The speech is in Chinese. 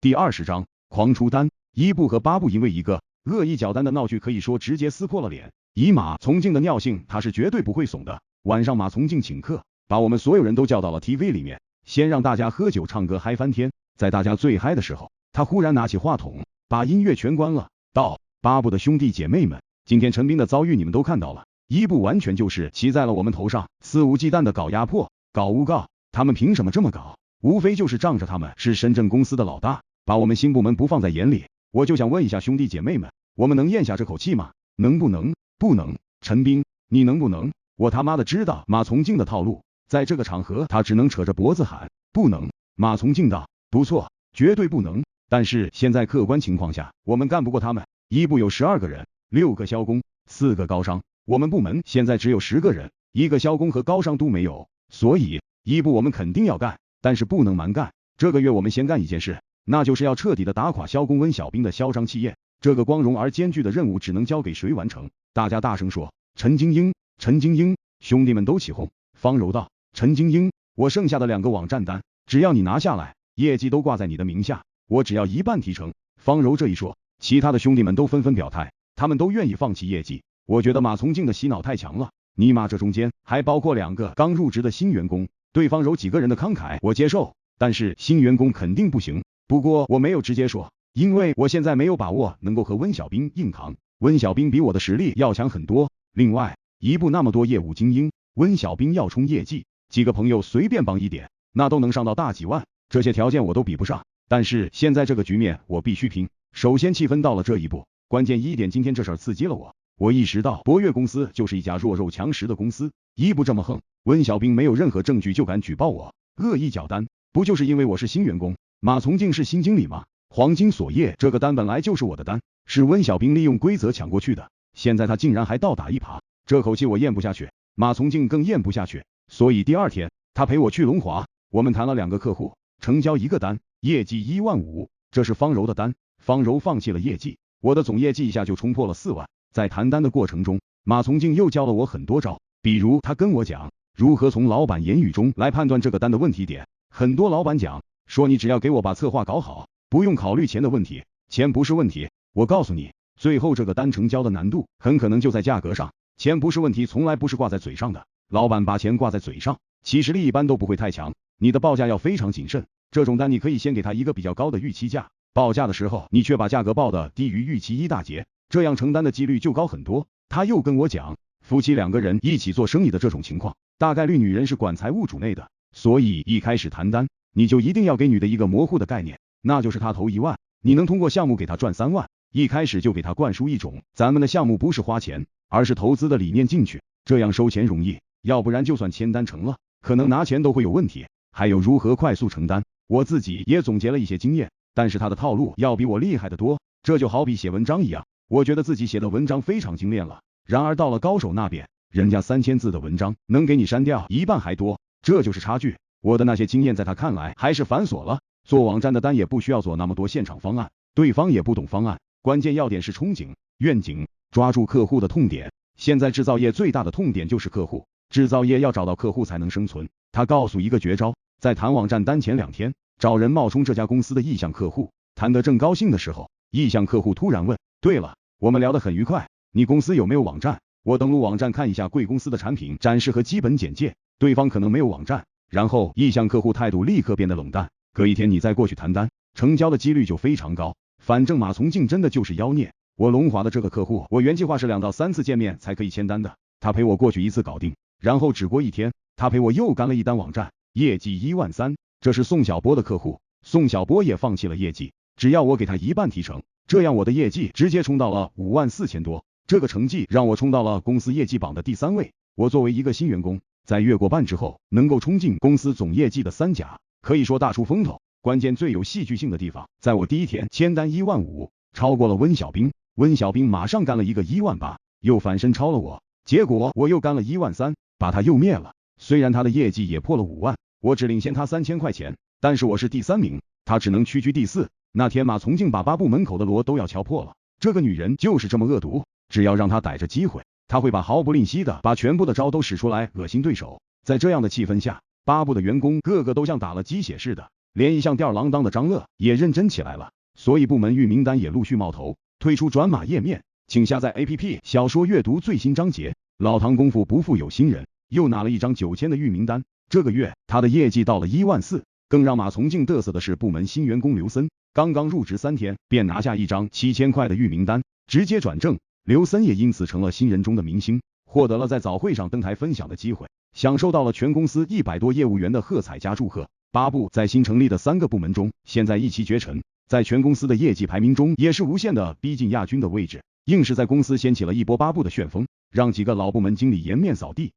第20章狂出单。一部和8部因为一个恶意缴单的闹剧，可以说直接撕破了脸。以马从敬的尿性，他是绝对不会怂的。晚上马从敬请客，把我们所有人都叫到了 TV 里面，先让大家喝酒唱歌嗨翻天。在大家最嗨的时候，他忽然拿起话筒，把音乐全关了，道：8部的兄弟姐妹们，今天陈斌的遭遇你们都看到了。一部完全就是骑在了我们头上，肆无忌惮的搞压迫、搞诬告。他们凭什么这么搞？无非就是仗着他们是深圳公司的老大，把我们新部门不放在眼里。我就想问一下兄弟姐妹们，我们能咽下这口气吗？能不能？不能。陈斌，你能不能？我他妈的知道马从敬的套路，在这个场合他只能扯着脖子喊不能。马从敬道：不错，绝对不能。但是现在客观情况下，我们干不过他们。一部有12个人，6个销工，4个高商，我们部门现在只有10个人，1个销工和高商都没有，所以一部我们肯定要干，但是不能蛮干。这个月我们先干一件事，那就是要彻底的打垮销工温小兵的嚣张气焰。这个光荣而艰巨的任务只能交给谁完成？大家大声说：陈精英，陈精英！兄弟们都起哄。方柔道：陈精英，我剩下的2个网站单，只要你拿下来，业绩都挂在你的名下，我只要1半提成。方柔这一说，其他的兄弟们都纷纷表态，他们都愿意放弃业绩。我觉得马从敬的洗脑太强了，尼玛这中间还包括2个刚入职的新员工，对方柔几个人的慷慨我接受，但是新员工肯定不行。不过我没有直接说，因为我现在没有把握能够和温小兵硬扛，温小兵比我的实力要强很多。另外，一部那么多业务精英，温小兵要冲业绩，几个朋友随便帮一点，那都能上到大几万，这些条件我都比不上。但是现在这个局面我必须拼，首先气氛到了这一步，关键一点，今天这事儿刺激了我。我意识到博越公司就是一家弱肉强食的公司，一部这么横，温小兵没有任何证据就敢举报我，恶意缴单，不就是因为我是新员工？马从敬是新经理吗？黄金锁业这个单本来就是我的单，是温小兵利用规则抢过去的，现在他竟然还倒打一耙，这口气我咽不下去，马从敬更咽不下去。所以第2天他陪我去龙华，我们谈了2个客户，成交1个单，业绩1万5，这是方柔的单，方柔放弃了业绩，我的总业绩一下就冲破了4万。在谈单的过程中，马从敬又教了我很多招，比如他跟我讲如何从老板言语中来判断这个单的问题点。很多老板讲说，你只要给我把策划搞好，不用考虑钱的问题，钱不是问题。我告诉你，最后这个单成交的难度很可能就在价格上，钱不是问题从来不是挂在嘴上的，老板把钱挂在嘴上，其实力一般都不会太强，你的报价要非常谨慎。这种单你可以先给他一个比较高的预期价，报价的时候你却把价格报的低于预期1大截，这样承担的几率就高很多。他又跟我讲，夫妻2个人一起做生意的这种情况，大概率女人是管财务主内的，所以一开始谈单你就一定要给女的一个模糊的概念，那就是她投1万，你能通过项目给她赚3万，一开始就给她灌输一种咱们的项目不是花钱，而是投资的理念进去，这样收钱容易，要不然就算签单成了，可能拿钱都会有问题。还有如何快速成单，我自己也总结了一些经验，但是他的套路要比我厉害得多。这就好比写文章一样，我觉得自己写的文章非常精炼了，然而到了高手那边，人家3000字的文章能给你删掉1半还多，这就是差距。我的那些经验在他看来还是繁琐了，做网站的单也不需要做那么多现场方案，对方也不懂方案，关键要点是憧憬、愿景，抓住客户的痛点。现在制造业最大的痛点就是客户，制造业要找到客户才能生存。他告诉一个绝招，在谈网站单前2天，找人冒充这家公司的意向客户，谈得正高兴的时候，意向客户突然问，对了，我们聊得很愉快，你公司有没有网站？我登录网站看一下贵公司的产品展示和基本简介，对方可能没有网站，然后意向客户态度立刻变得冷淡，隔一天你再过去谈单，成交的几率就非常高。反正马从敬真的就是妖孽，我龙华的这个客户，我原计划是2到3次见面才可以签单的，他陪我过去1次搞定，然后只过1天，他陪我又干了1单网站，业绩1万3，这是宋小波的客户，宋小波也放弃了业绩，只要我给他1半提成，这样我的业绩直接冲到了5万4千多，这个成绩让我冲到了公司业绩榜的第3位。我作为一个新员工，在越过半之后，能够冲进公司总业绩的3甲，可以说大出风头。关键最有戏剧性的地方，在我第1天签单1万5，超过了温小兵，温小兵马上干了一个1万8，又反身超了我，结果我又干了1万3，把他又灭了。虽然他的业绩也破了5万，我只领先他3000块钱，但是我是第3名，他只能屈居第4。那天马从敬把8部门口的锣都要敲破了，这个女人就是这么恶毒，只要让她逮着机会，她会把毫不吝惜的把全部的招都使出来恶心对手。在这样的气氛下，8部的员工个个都像打了鸡血似的，连一向吊儿郎当的张乐也认真起来了，所以部门域名单也陆续冒头，推出转码页面，请下载 APP 小说阅读最新章节。老唐功夫不负有心人，又拿了一张9000的域名单，这个月他的业绩到了14000。更让马从敬嘚瑟的是，部门新员工刘森刚刚入职3天，便拿下一张7000块的域名单，直接转正。刘森也因此成了新人中的明星，获得了在早会上登台分享的机会，享受到了全公司100多业务员的喝彩加祝贺。八部在新成立的3个部门中，现在一骑绝尘，在全公司的业绩排名中也是无限的逼近亚军的位置，硬是在公司掀起了一波八部的旋风，让几个老部门经理颜面扫地。